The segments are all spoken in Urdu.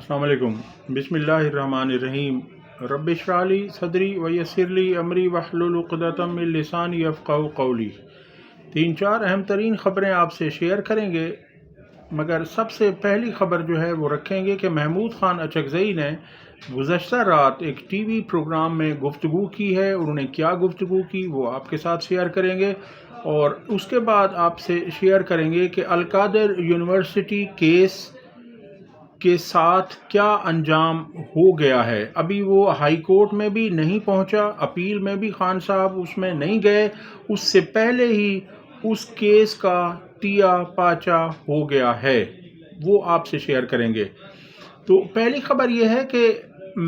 السلام علیکم۔ بسم اللہ الرحمن الرحیم۔ رب اشرح لی صدری ویسر لی امری واحلل عقدۃ من لسانی یفقہوا قولی۔ 3-4 اہم ترین خبریں آپ سے شیئر کریں گے، مگر سب سے پہلی خبر جو ہے وہ رکھیں گے کہ محمود خان اچکزئی نے گزشتہ رات ایک ٹی وی پروگرام میں گفتگو کی ہے۔ انہوں نے کیا گفتگو کی وہ آپ کے ساتھ شیئر کریں گے، اور اس کے بعد آپ سے شیئر کریں گے کہ القادر یونیورسٹی کیس کے ساتھ کیا انجام ہو گیا ہے۔ ابھی وہ ہائی کورٹ میں بھی نہیں پہنچا، اپیل میں بھی خان صاحب اس میں نہیں گئے، اس سے پہلے ہی اس کیس کا ٹیا پاچا ہو گیا ہے، وہ آپ سے شیئر کریں گے۔ تو پہلی خبر یہ ہے کہ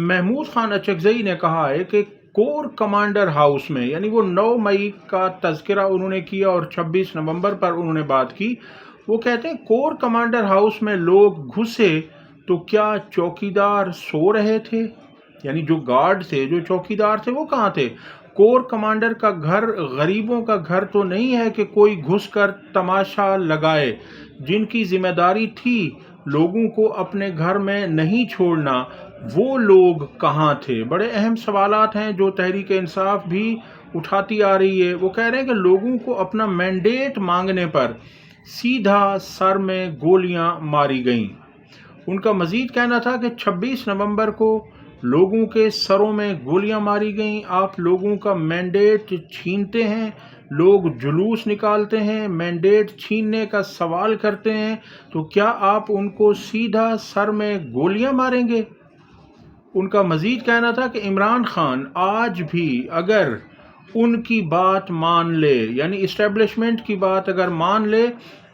محمود خان اچکزئی نے کہا ہے کہ کور کمانڈر ہاؤس میں، یعنی وہ 9 مئی کا تذکرہ انہوں نے کیا اور 26 نومبر پر انہوں نے بات کی۔ وہ کہتے ہیں کور کمانڈر ہاؤس میں لوگ گھسے تو کیا چوکیدار سو رہے تھے؟ یعنی جو گارڈ تھے، جو چوکیدار تھے، وہ کہاں تھے؟ کور کمانڈر کا گھر غریبوں کا گھر تو نہیں ہے کہ کوئی گھس کر تماشا لگائے۔ جن کی ذمہ داری تھی لوگوں کو اپنے گھر میں نہیں چھوڑنا، وہ لوگ کہاں تھے؟ بڑے اہم سوالات ہیں جو تحریک انصاف بھی اٹھاتی آ رہی ہے۔ وہ کہہ رہے ہیں کہ لوگوں کو اپنا مینڈیٹ مانگنے پر سیدھا سر میں گولیاں ماری گئیں۔ ان کا مزید کہنا تھا کہ 26 نومبر کو لوگوں کے سروں میں گولیاں ماری گئیں۔ آپ لوگوں کا مینڈیٹ چھینتے ہیں، لوگ جلوس نکالتے ہیں، مینڈیٹ چھیننے کا سوال کرتے ہیں، تو کیا آپ ان کو سیدھا سر میں گولیاں ماریں گے؟ ان کا مزید کہنا تھا کہ عمران خان آج بھی اگر ان کی بات مان لے، یعنی اسٹیبلشمنٹ کی بات اگر مان لے،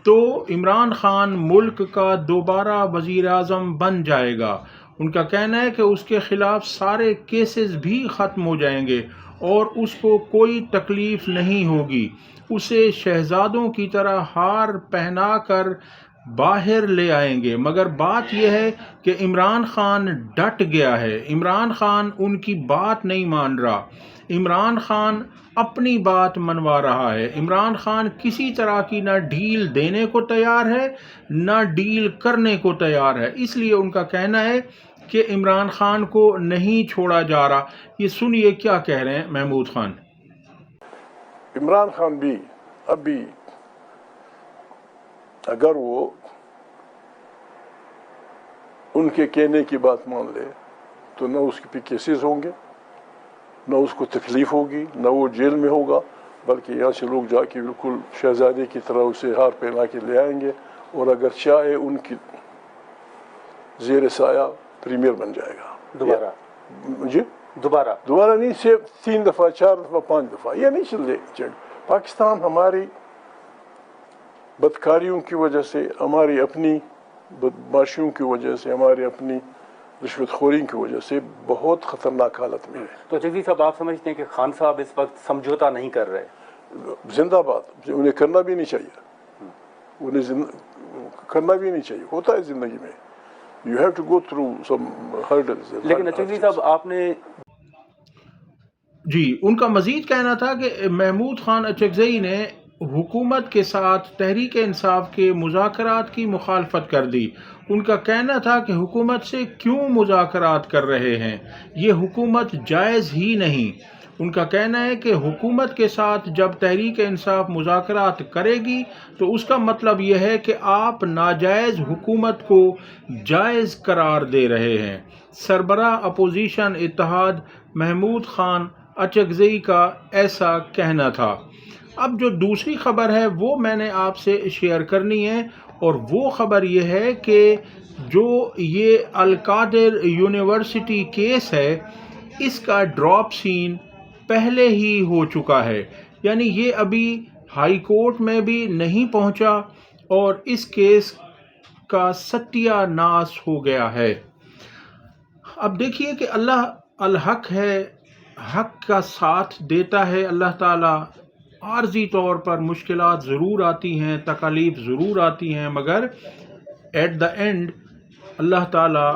تو عمران خان ملک کا دوبارہ وزیر اعظم بن جائے گا۔ ان کا کہنا ہے کہ اس کے خلاف سارے کیسز بھی ختم ہو جائیں گے اور اس کو کوئی تکلیف نہیں ہوگی۔ اسے شہزادوں کی طرح ہار پہنا کر باہر لے آئیں گے۔ مگر بات یہ ہے کہ عمران خان ڈٹ گیا ہے، عمران خان ان کی بات نہیں مان رہا، عمران خان اپنی بات منوا رہا ہے۔ عمران خان کسی طرح کی نہ ڈیل دینے کو تیار ہے نہ ڈیل کرنے کو تیار ہے، اس لیے ان کا کہنا ہے کہ عمران خان کو نہیں چھوڑا جا رہا۔ یہ سنیے کیا کہہ رہے ہیں محمود خان۔ عمران خان بھی ابھی اگر وہ ان کے کہنے کی بات مان لے تو نہ اس پہ کیسز ہوں گے، نہ اس کو تکلیف ہوگی، نہ وہ جیل میں ہوگا، بلکہ یہاں سے لوگ جا کے بالکل شہزادے کی طرح اسے ہار پہنا کے لے آئیں گے، اور اگر چاہے ان کی زیر سایہ پریمیئر بن جائے گا دوبارہ۔ جی دوبارہ نہیں، صرف 3 دفعہ 4 دفعہ 5 دفعہ یہ نہیں چلے۔ پاکستان ہماری بدکاریوں کی وجہ سے، ہماری اپنی بدماشیوں کی وجہ سے، ہماری اپنی رشوت خوری کی وجہ سے بہت خطرناک حالت میں ہے۔ تو جگزی صاحب، آپ سمجھتے ہیں کہ خان صاحب اس وقت سمجھوتا نہیں کر رہے؟ زندہ بات، انہیں کرنا بھی نہیں چاہیے، انہیں کرنا بھی نہیں چاہیے۔ ہوتا ہے زندگی میں، you have to go through some hurdles۔ لیکن جگزی صاحب آپ نے جی، ان کا مزید کہنا تھا کہ محمود خان اچکزئی نے حکومت کے ساتھ تحریک انصاف کے مذاکرات کی مخالفت کر دی۔ ان کا کہنا تھا کہ حکومت سے کیوں مذاکرات کر رہے ہیں، یہ حکومت جائز ہی نہیں۔ ان کا کہنا ہے کہ حکومت کے ساتھ جب تحریک انصاف مذاکرات کرے گی تو اس کا مطلب یہ ہے کہ آپ ناجائز حکومت کو جائز قرار دے رہے ہیں۔ سربراہ اپوزیشن اتحاد محمود خان اچکزئی کا ایسا کہنا تھا۔ اب جو دوسری خبر ہے وہ میں نے آپ سے شیئر کرنی ہے، اور وہ خبر یہ ہے کہ جو یہ القادر یونیورسٹی کیس ہے، اس کا ڈراپ سین پہلے ہی ہو چکا ہے، یعنی یہ ابھی ہائی کورٹ میں بھی نہیں پہنچا اور اس کیس کا ستیہ ناش ہو گیا ہے۔ اب دیکھیے کہ اللہ الحق ہے، حق کا ساتھ دیتا ہے اللہ تعالیٰ۔ عارضی طور پر مشکلات ضرور آتی ہیں، تکالیف ضرور آتی ہیں، مگر ایٹ دا اینڈ اللہ تعالیٰ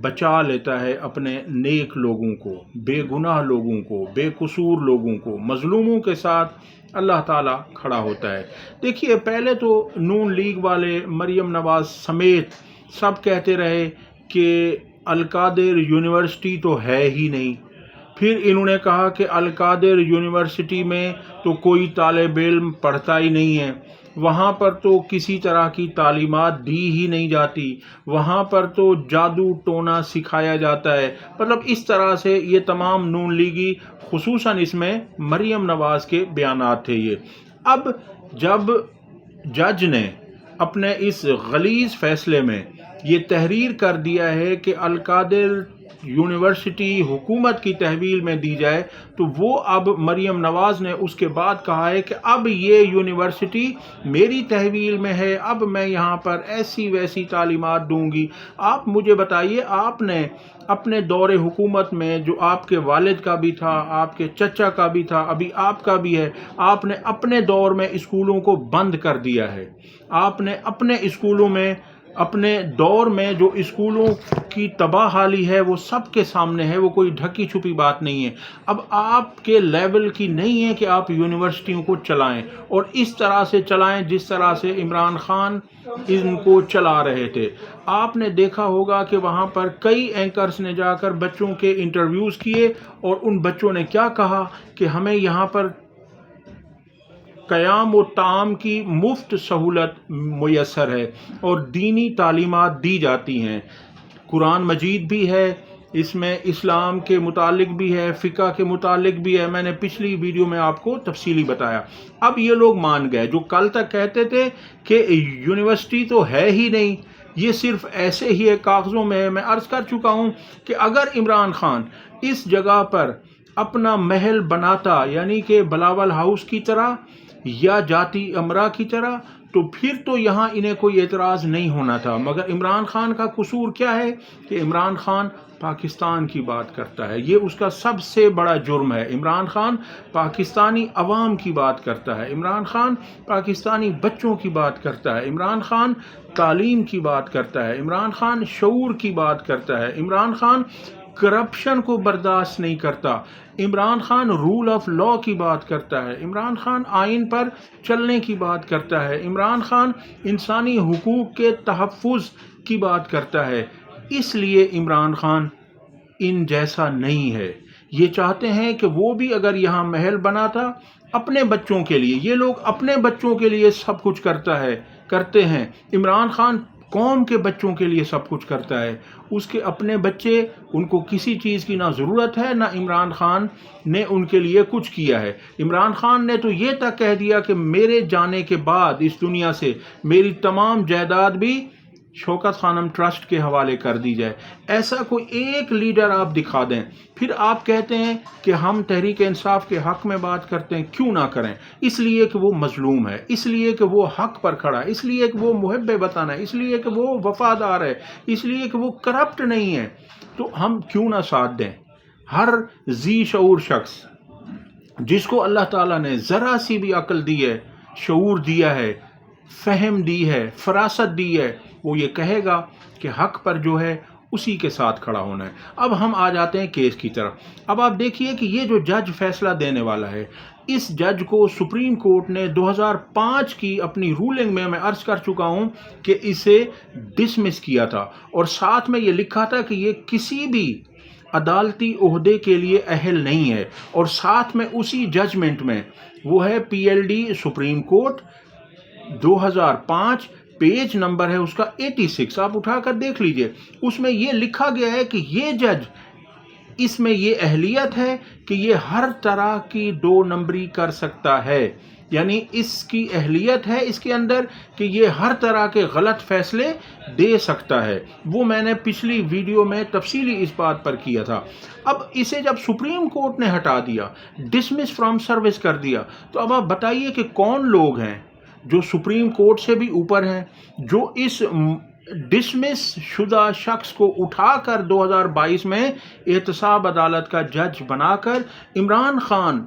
بچا لیتا ہے اپنے نیک لوگوں کو، بے گناہ لوگوں کو، بے قصور لوگوں کو، مظلوموں کے ساتھ اللہ تعالیٰ کھڑا ہوتا ہے۔ دیکھیے، پہلے تو نون لیگ والے، مریم نواز سمیت سب کہتے رہے کہ القادر یونیورسٹی تو ہے ہی نہیں. پھر انہوں نے کہا کہ القادر یونیورسٹی میں تو کوئی طالب علم پڑھتا ہی نہیں ہے، وہاں پر تو کسی طرح کی تعلیمات دی ہی نہیں جاتی، وہاں پر تو جادو ٹونا سکھایا جاتا ہے. مطلب اس طرح سے یہ تمام نون لیگی، خصوصاً اس میں مریم نواز کے بیانات تھے یہ. اب جب جج نے اپنے اس غلیظ فیصلے میں یہ تحریر کر دیا ہے کہ القادر یونیورسٹی حکومت کی تحویل میں دی جائے، تو وہ اب مریم نواز نے اس کے بعد کہا ہے کہ اب یہ یونیورسٹی میری تحویل میں ہے، اب میں یہاں پر ایسی ویسی تعلیمات دوں گی. آپ مجھے بتائیے، آپ نے اپنے دور حکومت میں جو آپ کے والد کا بھی تھا، آپ کے چچا کا بھی تھا، ابھی آپ کا بھی ہے، آپ نے اپنے دور میں اسکولوں کو بند کر دیا ہے. آپ نے اپنے اسکولوں میں، اپنے دور میں جو اسکولوں کی تباہ حالی ہے وہ سب کے سامنے ہے، وہ کوئی ڈھکی چھپی بات نہیں ہے. اب آپ کے لیول کی نہیں ہے کہ آپ یونیورسٹیوں کو چلائیں، اور اس طرح سے چلائیں جس طرح سے عمران خان ان کو چلا رہے تھے. آپ نے دیکھا ہوگا کہ وہاں پر کئی اینکرز نے جا کر بچوں کے انٹرویوز کیے، اور ان بچوں نے کیا کہا کہ ہمیں یہاں پر قیام و طعام کی مفت سہولت میسر ہے اور دینی تعلیمات دی جاتی ہیں. قرآن مجید بھی ہے، اس میں اسلام کے متعلق بھی ہے، فقہ کے متعلق بھی ہے. میں نے پچھلی ویڈیو میں آپ کو تفصیلی بتایا. اب یہ لوگ مان گئے جو کل تک کہتے تھے کہ یونیورسٹی تو ہے ہی نہیں، یہ صرف ایسے ہی ہے، کاغذوں میں ہے. میں عرض کر چکا ہوں کہ اگر عمران خان اس جگہ پر اپنا محل بناتا، یعنی کہ بلاول ہاؤس کی طرح یا جاتی امرا کی طرح، تو پھر تو یہاں انہیں کوئی اعتراض نہیں ہونا تھا. مگر عمران خان کا قصور کیا ہے کہ عمران خان پاکستان کی بات کرتا ہے، یہ اس کا سب سے بڑا جرم ہے. عمران خان پاکستانی عوام کی بات کرتا ہے، عمران خان پاکستانی بچوں کی بات کرتا ہے، عمران خان تعلیم کی بات کرتا ہے، عمران خان شعور کی بات کرتا ہے، عمران خان کرپشن کو برداشت نہیں کرتا، Imran Khan rule of law کی بات کرتا ہے، عمران خان آئین پر چلنے کی بات کرتا ہے، عمران خان انسانی حقوق کے تحفظ کی بات کرتا ہے. اس لیے عمران خان ان جیسا نہیں ہے. یہ چاہتے ہیں کہ وہ بھی اگر یہاں محل بناتا اپنے بچوں کے لیے، یہ لوگ اپنے بچوں کے لیے سب کچھ کرتے ہیں. عمران خان قوم کے بچوں کے لیے سب کچھ کرتا ہے، اس کے اپنے بچے، ان کو کسی چیز کی نہ ضرورت ہے، نہ عمران خان نے ان کے لیے کچھ کیا ہے. عمران خان نے تو یہ تک کہہ دیا کہ میرے جانے کے بعد اس دنیا سے میری تمام جائیداد بھی شوکت خانم ٹرسٹ کے حوالے کر دی جائے. ایسا کوئی ایک لیڈر آپ دکھا دیں. پھر آپ کہتے ہیں کہ ہم تحریک انصاف کے حق میں بات کرتے ہیں. کیوں نہ کریں؟ اس لیے کہ وہ مظلوم ہے، اس لیے کہ وہ حق پر کھڑا ہے، اس لیے کہ وہ محب وطن ہے، اس لیے کہ وہ وفادار ہے، اس لیے کہ وہ کرپٹ نہیں ہے. تو ہم کیوں نہ ساتھ دیں؟ ہر ذی شعور شخص جس کو اللہ تعالیٰ نے ذرا سی بھی عقل دی ہے، شعور دیا ہے، فہم دی ہے، فراست دی ہے، وہ یہ کہے گا کہ حق پر جو ہے اسی کے ساتھ کھڑا ہونا ہے. اب ہم آ جاتے ہیں کیس کی طرف. اب آپ دیکھیے کہ یہ جو جج فیصلہ دینے والا ہے، اس جج کو سپریم کورٹ نے 2005 کی اپنی رولنگ میں عرض کر چکا ہوں کہ اسے ڈسمس کیا تھا، اور ساتھ میں یہ لکھا تھا کہ یہ کسی بھی عدالتی عہدے کے لیے اہل نہیں ہے. اور ساتھ میں اسی ججمنٹ میں وہ ہے PLD supreme court 2005، page number ہے اس کا 86، آپ اٹھا کر دیکھ لیجئے. اس میں یہ لکھا گیا ہے کہ یہ جج، اس میں یہ اہلیت ہے کہ یہ ہر طرح کی 2 نمبری کر سکتا ہے. یعنی اس کی اہلیت ہے اس کے اندر کہ یہ ہر طرح کے غلط فیصلے دے سکتا ہے. وہ میں نے پچھلی ویڈیو میں تفصیلی اس بات پر کیا تھا. اب اسے جب سپریم کورٹ نے ہٹا دیا، ڈسمس فرام سروس کر دیا، تو اب آپ بتائیے کہ کون لوگ ہیں جو سپریم کورٹ سے بھی اوپر ہیں، جو اس ڈسمس شدہ شخص کو اٹھا کر 2022 میں احتساب عدالت کا جج بنا کر عمران خان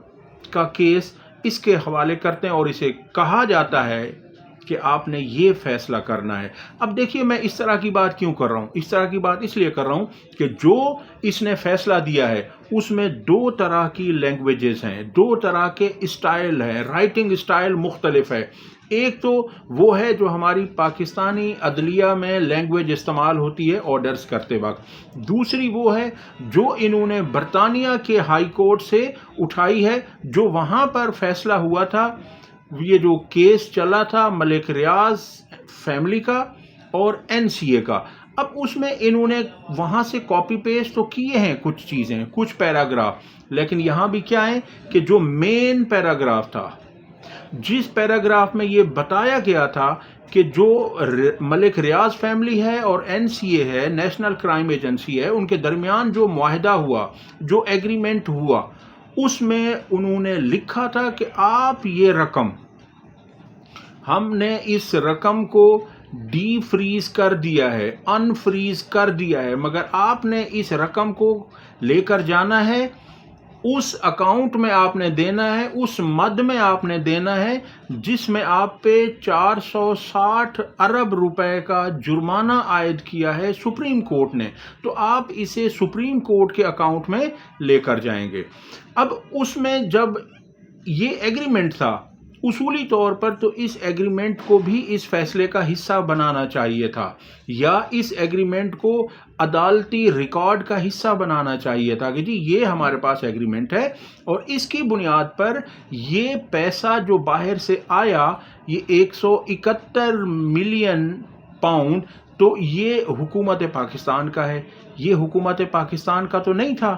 کا کیس اس کے حوالے کرتے ہیں، اور اسے کہا جاتا ہے کہ آپ نے یہ فیصلہ کرنا ہے۔ اب دیکھیے میں اس طرح کی بات کیوں کر رہا ہوں، اس طرح کی بات اس لیے کر رہا ہوں کہ جو اس نے فیصلہ دیا ہے اس میں دو طرح کی لینگویجز ہیں، دو طرح کے اسٹائل ہیں، رائٹنگ اسٹائل مختلف ہے۔ ایک تو وہ ہے جو ہماری پاکستانی عدلیہ میں لینگویج استعمال ہوتی ہے آرڈرز کرتے وقت، دوسری وہ ہے جو انہوں نے برطانیہ کے ہائی کورٹ سے اٹھائی ہے، جو وہاں پر فیصلہ ہوا تھا، یہ جو کیس چلا تھا ملک ریاض فیملی کا اور NCA کا۔ اب اس میں انہوں نے وہاں سے کاپی پیسٹ تو کیے ہیں کچھ چیزیں، کچھ پیراگراف، لیکن یہاں بھی کیا ہے کہ جو مین پیراگراف تھا، جس پیراگراف میں یہ بتایا گیا تھا کہ جو ملک ریاض فیملی ہے اور NCA ہے، نیشنل کرائم ایجنسی ہے، ان کے درمیان جو معاہدہ ہوا، جو ایگریمنٹ ہوا، اس میں انہوں نے لکھا تھا کہ آپ یہ رقم، ہم نے اس رقم کو ڈی فریز کر دیا ہے، ان فریز کر دیا ہے، مگر آپ نے اس رقم کو لے کر جانا ہے، اس اکاؤنٹ میں آپ نے دینا ہے، اس مد میں آپ نے دینا ہے جس میں آپ پہ 460 ارب روپے کا جرمانہ عائد کیا ہے سپریم کورٹ نے، تو آپ اسے سپریم کورٹ کے اکاؤنٹ میں لے کر جائیں گے۔ اب اس میں جب یہ ایگریمنٹ تھا، اصولی طور پر تو اس ایگریمنٹ کو بھی اس فیصلے کا حصہ بنانا چاہیے تھا، یا اس ایگریمنٹ کو عدالتی ریکارڈ کا حصہ بنانا چاہیے تھا کہ جی یہ ہمارے پاس ایگریمنٹ ہے، اور اس کی بنیاد پر یہ پیسہ جو باہر سے آیا، یہ 171 ملین پاؤنڈ، تو یہ حکومت پاکستان کا ہے، یہ حکومت پاکستان کا تو نہیں تھا۔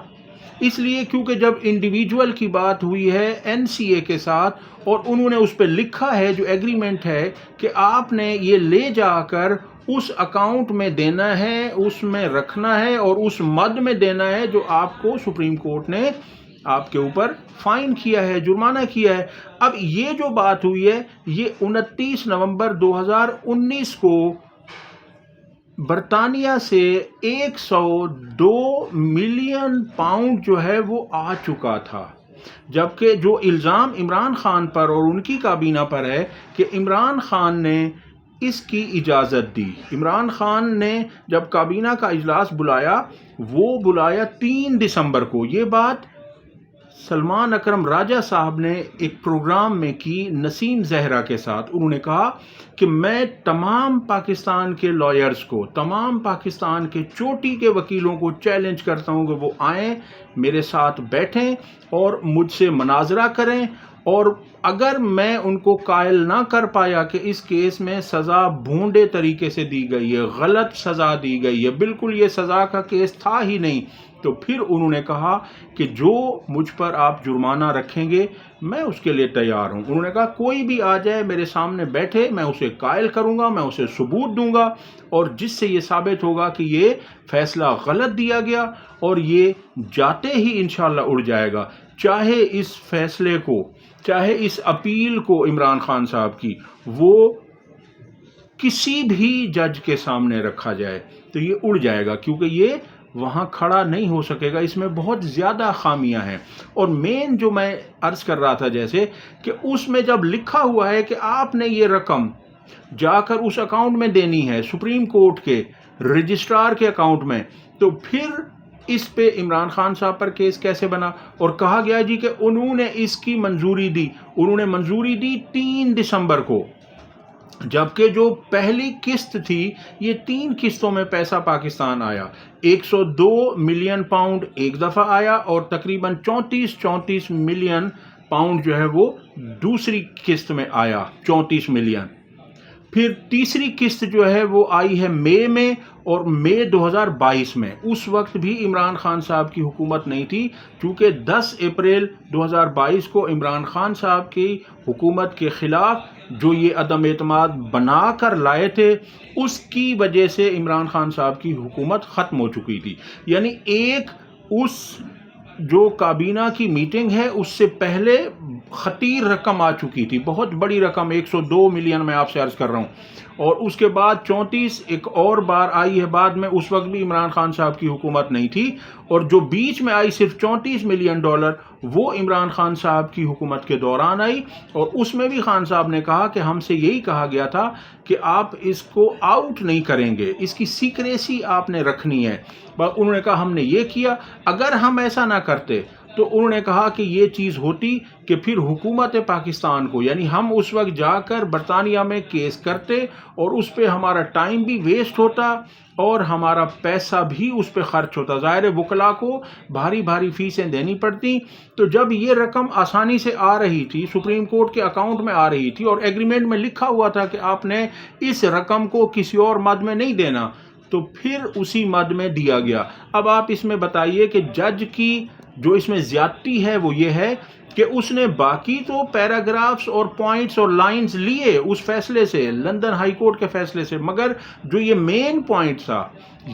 اس لیے کیونکہ جب انڈیویجول کی بات ہوئی ہے NCA کے ساتھ، اور انہوں نے اس پہ لکھا ہے جو ایگریمنٹ ہے کہ آپ نے یہ لے جا کر اس اکاؤنٹ میں دینا ہے، اس میں رکھنا ہے، اور اس مد میں دینا ہے جو آپ کو سپریم کورٹ نے آپ کے اوپر فائن کیا ہے، جرمانہ کیا ہے۔ اب یہ جو بات ہوئی ہے، یہ 29 نومبر 2019 کو برطانیہ سے 102 ملین پاؤنڈ جو ہے وہ آ چکا تھا، جبکہ جو الزام عمران خان پر اور ان کی کابینہ پر ہے کہ عمران خان نے اس کی اجازت دی۔ عمران خان نے جب کابینہ کا اجلاس بلایا، وہ بلایا 3 دسمبر کو۔ یہ بات سلمان اکرم راجہ صاحب نے ایک پروگرام میں کی نسیم زہرا کے ساتھ۔ انہوں نے کہا کہ میں تمام پاکستان کے لائرز کو، تمام پاکستان کے چوٹی کے وکیلوں کو چیلنج کرتا ہوں کہ وہ آئیں، میرے ساتھ بیٹھیں اور مجھ سے مناظرہ کریں، اور اگر میں ان کو قائل نہ کر پایا کہ اس کیس میں سزا بھونڈے طریقے سے دی گئی ہے، غلط سزا دی گئی ہے، بالکل یہ سزا کا کیس تھا ہی نہیں، تو پھر انہوں نے کہا کہ جو مجھ پر آپ جرمانہ رکھیں گے میں اس کے لیے تیار ہوں۔ انہوں نے کہا کوئی بھی آ جائے میرے سامنے بیٹھے، میں اسے قائل کروں گا، میں اسے ثبوت دوں گا، اور جس سے یہ ثابت ہوگا کہ یہ فیصلہ غلط دیا گیا، اور یہ جاتے ہی انشاءاللہ اڑ جائے گا، چاہے اس فیصلے کو، چاہے اس اپیل کو عمران خان صاحب کی، وہ کسی بھی جج کے سامنے رکھا جائے تو یہ اڑ جائے گا، کیونکہ یہ وہاں کھڑا نہیں ہو سکے گا، اس میں بہت زیادہ خامیاں ہیں۔ اور مین جو میں عرض کر رہا تھا جیسے کہ اس میں جب لکھا ہوا ہے کہ آپ نے یہ رقم جا کر اس اکاؤنٹ میں دینی ہے، سپریم کورٹ کے رجسٹرار کے اکاؤنٹ میں، تو پھر اس پہ عمران خان صاحب پر کیس کیسے بنا؟ اور کہا گیا جی کہ انہوں نے اس کی منظوری دی، انہوں نے منظوری دی 3 دسمبر کو، جبکہ جو پہلی قسط تھی یہ 3 قسطوں میں پیسہ پاکستان آیا، 102 ملین پاؤنڈ ایک دفعہ آیا، اور تقریباً 34 ملین پاؤنڈ جو ہے وہ دوسری قسط میں آیا، 34 ملین۔ پھر تیسری قسط جو ہے وہ آئی ہے مئی میں، اور مئی 2022 میں، اس وقت بھی عمران خان صاحب کی حکومت نہیں تھی، چونکہ 10 اپریل 2022 کو عمران خان صاحب کی حکومت کے خلاف جو یہ عدم اعتماد بنا کر لائے تھے، اس کی وجہ سے عمران خان صاحب کی حکومت ختم ہو چکی تھی۔ یعنی ایک اس جو کابینہ کی میٹنگ ہے اس سے پہلے خطیر رقم آ چکی تھی، بہت بڑی رقم، 102 ملین میں آپ سے عرض کر رہا ہوں، اور اس کے بعد 34 ایک اور بار آئی ہے بعد میں، اس وقت بھی عمران خان صاحب کی حکومت نہیں تھی، اور جو بیچ میں آئی صرف $34 ملین وہ عمران خان صاحب کی حکومت کے دوران آئی، اور اس میں بھی خان صاحب نے کہا کہ ہم سے یہی کہا گیا تھا کہ آپ اس کو آؤٹ نہیں کریں گے، اس کی سیکریسی آپ نے رکھنی ہے، انہوں نے کہا ہم نے یہ کیا، اگر ہم ایسا نہ کرتے تو انہوں نے کہا کہ یہ چیز ہوتی کہ پھر حکومت پاکستان کو، یعنی ہم اس وقت جا کر برطانیہ میں کیس کرتے اور اس پہ ہمارا ٹائم بھی ویسٹ ہوتا اور ہمارا پیسہ بھی اس پہ خرچ ہوتا، ظاہر وکلاء کو بھاری بھاری فیسیں دینی پڑتی، تو جب یہ رقم آسانی سے آ رہی تھی، سپریم کورٹ کے اکاؤنٹ میں آ رہی تھی اور ایگریمنٹ میں لکھا ہوا تھا کہ آپ نے اس رقم کو کسی اور مد میں نہیں دینا، تو پھر اسی مد میں دیا گیا۔ اب آپ اس میں بتائیے کہ جج کی جو اس میں زیادتی ہے وہ یہ ہے کہ اس نے باقی تو پیراگرافز اور پوائنٹس اور لائنز لیے اس فیصلے سے، لندن ہائی کورٹ کے فیصلے سے، مگر جو یہ مین پوائنٹ تھا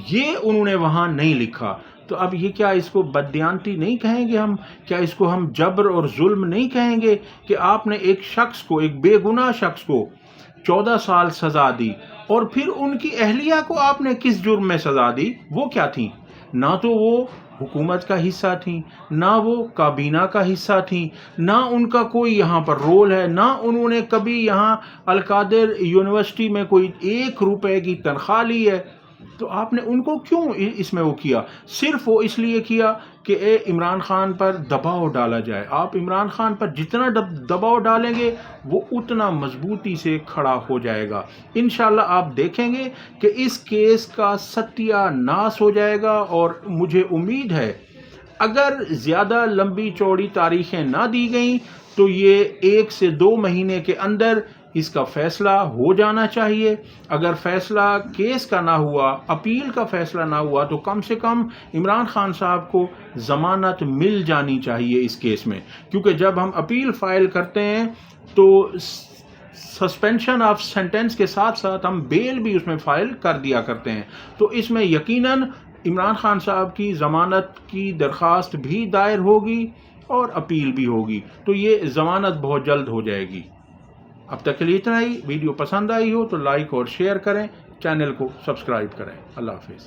یہ انہوں نے وہاں نہیں لکھا۔ تو اب یہ کیا اس کو بددیانتی نہیں کہیں گے ہم؟ کیا اس کو ہم جبر اور ظلم نہیں کہیں گے کہ آپ نے ایک شخص کو، ایک بے گناہ شخص کو 14 سال سزا دی، اور پھر ان کی اہلیہ کو آپ نے کس جرم میں سزا دی؟ وہ کیا تھیں؟ نہ تو وہ حکومت کا حصہ تھیں، نہ وہ کابینہ کا حصہ تھیں، نہ ان کا کوئی یہاں پر رول ہے، نہ انہوں نے کبھی یہاں القادر یونیورسٹی میں کوئی $1 کی تنخواہ لی ہے، تو آپ نے ان کو کیوں اس میں وہ کیا؟ صرف وہ اس لیے کیا کہ عمران خان پر دباؤ ڈالا جائے۔ آپ عمران خان پر جتنا دباؤ ڈالیں گے وہ اتنا مضبوطی سے کھڑا ہو جائے گا۔ انشاءاللہ آپ دیکھیں گے کہ اس کیس کا ستیہ ناس ہو جائے گا، اور مجھے امید ہے اگر زیادہ لمبی چوڑی تاریخیں نہ دی گئیں تو یہ 1 سے 2 مہینے کے اندر اس کا فیصلہ ہو جانا چاہیے۔ اگر فیصلہ کیس کا نہ ہوا، اپیل کا فیصلہ نہ ہوا، تو کم سے کم عمران خان صاحب کو ضمانت مل جانی چاہیے اس کیس میں، کیونکہ جب ہم اپیل فائل کرتے ہیں تو سسپینشن آف سینٹنس کے ساتھ ساتھ ہم بیل بھی اس میں فائل کر دیا کرتے ہیں، تو اس میں یقیناً عمران خان صاحب کی ضمانت کی درخواست بھی دائر ہوگی اور اپیل بھی ہوگی، تو یہ ضمانت بہت جلد ہو جائے گی۔ اب تک کے لیے اتنا ہی۔ ویڈیو پسند آئی ہو تو لائک اور شیئر کریں، چینل کو سبسکرائب کریں۔ اللہ حافظ۔